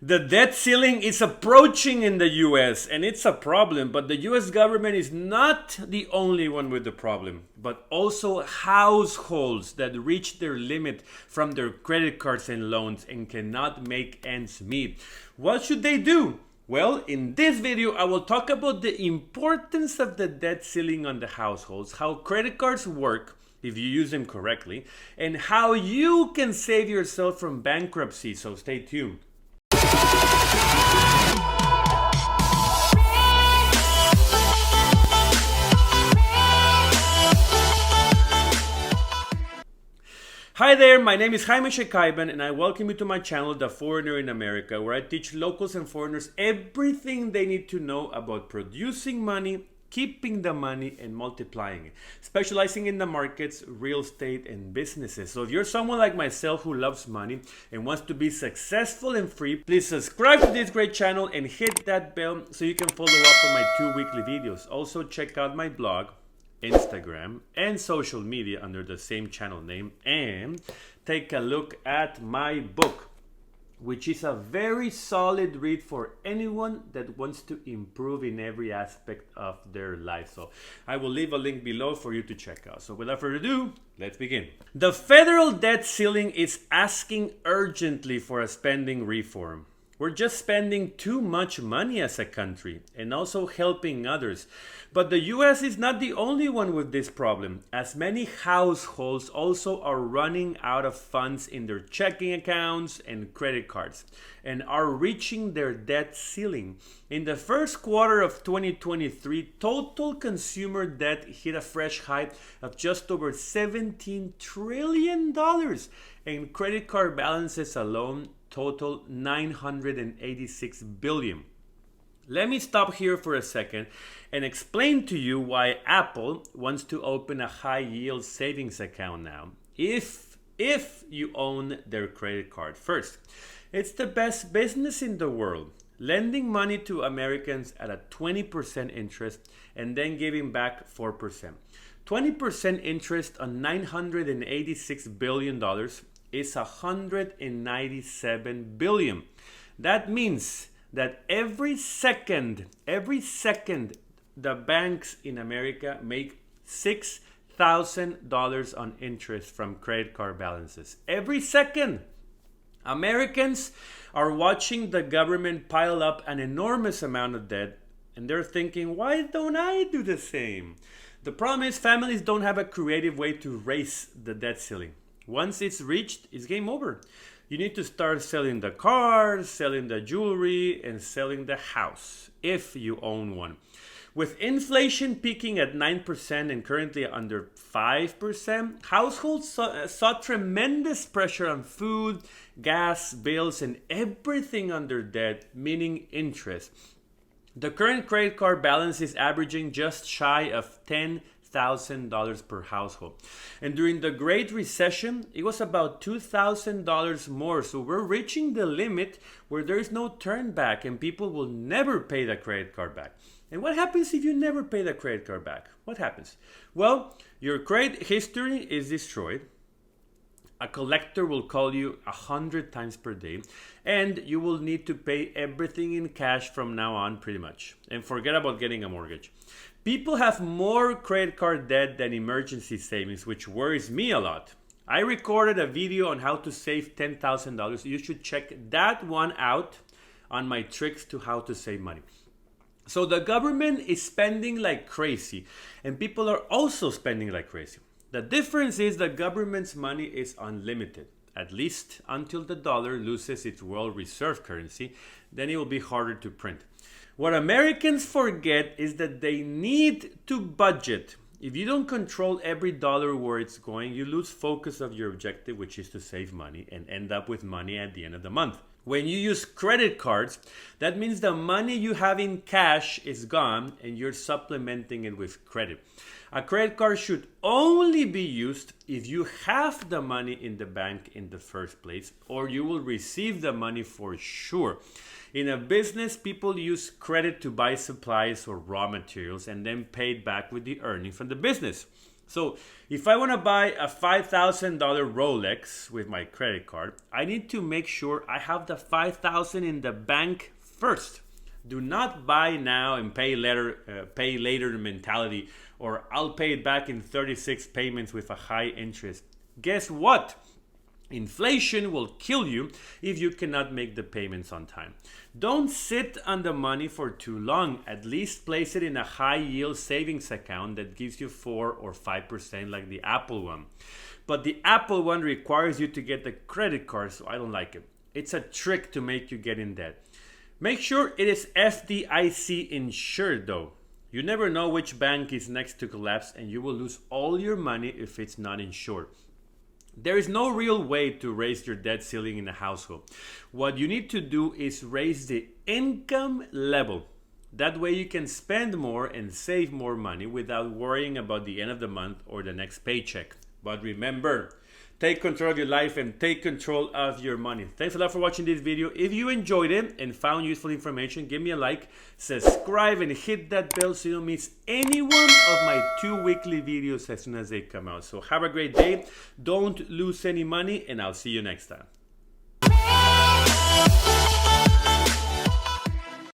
The debt ceiling is approaching in the US and it's a problem, but the US government is not the only one with the problem, but also households that reach their limit from their credit cards and loans and cannot make ends meet. What should they do? Well, in this video, I will talk about the importance of the debt ceiling on the households, how credit cards work if you use them correctly, and how you can save yourself from bankruptcy, so stay tuned. Hi there, my name is Jaime Shekaiban and I welcome you to my channel, The Foreigner in America, where I teach locals and foreigners everything they need to know about producing money, keeping the money, and multiplying it, specializing in the markets, real estate, and businesses. So if you're someone like myself who loves money and wants to be successful and free, please subscribe to this great channel and hit that bell so you can follow up on my 2 weekly videos. Also check out my blog, Instagram, and social media under the same channel name, and take a look at my book, which is a very solid read for anyone that wants to improve in every aspect of their life. So I will leave a link below for you to check out. So without further ado, let's begin. The federal debt ceiling is asking urgently for a spending reform. We're just spending too much money as a country and also helping others. But the US is not the only one with this problem, as many households also are running out of funds in their checking accounts and credit cards and are reaching their debt ceiling. In the first quarter of 2023, total consumer debt hit a fresh high of just over $17 trillion, and credit card balances alone total $986 billion. Let me stop here for a second and explain to you why Apple wants to open a high yield savings account now, if you own their credit card. First, it's the best business in the world, lending money to Americans at a 20% interest and then giving back 4%. 20% interest on $986 billion is $197 billion. That means that every second the banks in America make $6,000 on interest from credit card balances. Every second. Americans are watching the government pile up an enormous amount of debt, and they're thinking, why don't I do the same? The problem is families don't have a creative way to raise the debt ceiling. Once it's reached, it's game over. You need to start selling the cars, selling the jewelry, and selling the house, if you own one. With inflation peaking at 9% and currently under 5%, households saw tremendous pressure on food, gas, bills, and everything under debt, meaning interest. The current credit card balance is averaging just shy of $10,000 per household. And during the Great Recession, it was about $2,000 more. So we're reaching the limit where there is no turn back and people will never pay the credit card back. And what happens if you never pay the credit card back? What happens? Well, your credit history is destroyed. A collector will call you 100 times per day, and you will need to pay everything in cash from now on, pretty much. And forget about getting a mortgage. People have more credit card debt than emergency savings, which worries me a lot. I recorded a video on how to save $10,000. You should check that one out on my tricks to how to save money. So the government is spending like crazy, and people are also spending like crazy. The difference is the government's money is unlimited, at least until the dollar loses its world reserve currency. Then it will be harder to print. What Americans forget is that they need to budget. If you don't control every dollar where it's going, you lose focus of your objective, which is to save money, and end up with money at the end of the month. When you use credit cards, that means the money you have in cash is gone and you're supplementing it with credit. A credit card should only be used if you have the money in the bank in the first place, or you will receive the money for sure. In a business, people use credit to buy supplies or raw materials and then pay it back with the earnings from the business. So if I want to buy a $5,000 Rolex with my credit card, I need to make sure I have the $5,000 in the bank first. Do not buy now and pay later mentality, or I'll pay it back in 36 payments with a high interest. Guess what? Inflation will kill you if you cannot make the payments on time. Don't sit on the money for too long. At least place it in a high yield savings account that gives you 4 or 5% like the Apple one. But the Apple one requires you to get the credit card, so I don't like it. It's a trick to make you get in debt. Make sure it is FDIC insured though. You never know which bank is next to collapse, and you will lose all your money if it's not insured. There is no real way to raise your debt ceiling in a household. What you need to do is raise the income level. That way you can spend more and save more money without worrying about the end of the month or the next paycheck. But remember, take control of your life and take control of your money. Thanks a lot for watching this video. If you enjoyed it and found useful information, give me a like, subscribe, and hit that bell so you don't miss any one of my 2 weekly videos as soon as they come out. So have a great day. Don't lose any money, and I'll see you next time.